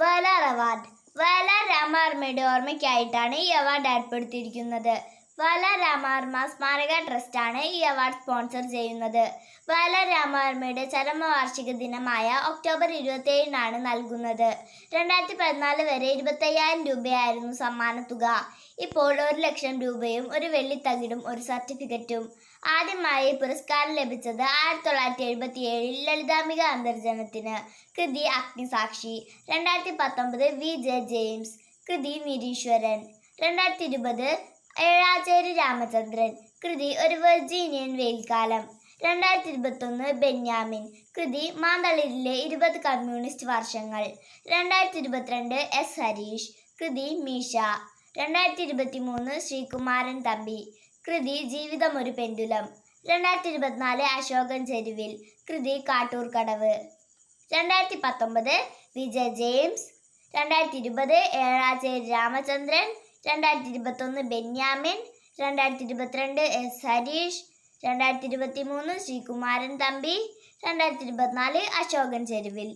Vayalar award. Vayalar രാമവർമ്മയുടെ ഓർമ്മയ്ക്കായിട്ടാണ് ഈ award ഏർപ്പെടുത്തിയിരിക്കുന്നത്. വയലാർ രാമവർമ്മ സ്മാരക ട്രസ്റ്റാണ് ഈ അവാർഡ് സ്പോൺസർ ചെയ്യുന്നത്. വയലാർ രാമവർമ്മയുടെ ചരമവാർഷിക ദിനമായ ഒക്ടോബർ 27-നാണ് നൽകുന്നത്. 2014 വരെ 25,000 രൂപയായിരുന്നു സമ്മാനത്തുക. ഇപ്പോൾ 1,00,000 രൂപയും ഒരു വെള്ളിത്തകിടും ഒരു സർട്ടിഫിക്കറ്റും. ആദ്യമായി പുരസ്കാരം ലഭിച്ചത് 1977 ലളിതാംബിക അന്തർജനത്തിന്. കൃതി അഗ്നിസാക്ഷി. 2019 വി.ജെ. ജെയിംസ്. കൃതി നിരീശ്വരൻ. 2020 ഏഴാച്ചേരി രാമചന്ദ്രൻ. കൃതി ഒരു വെർജീനിയൻ വെയിൽക്കാലം. 2021 ബെന്യാമിൻ. കൃതി മാന്തളിരിലെ 20 കമ്മ്യൂണിസ്റ്റ് വർഷങ്ങൾ. 2022 എസ്. ഹരീഷ്. കൃതി മീശ. 2023 ശ്രീകുമാരൻ തമ്പി. കൃതി ജീവിതമൊരു പെൻഡുലം. 2024 അശോകൻ ചെരുവിൽ. കൃതി കാട്ടൂർക്കടവ്. 2019 വി.ജെ. ജെയിംസ്. 2020 ഏഴാച്ചേരി രാമചന്ദ്രൻ. 2021 ബെന്യാമിൻ. 2022 എസ്. ഹരീഷ്. 2023 ശ്രീകുമാരൻ തമ്പി. 2024 അശോകൻ ചെരുവിൽ.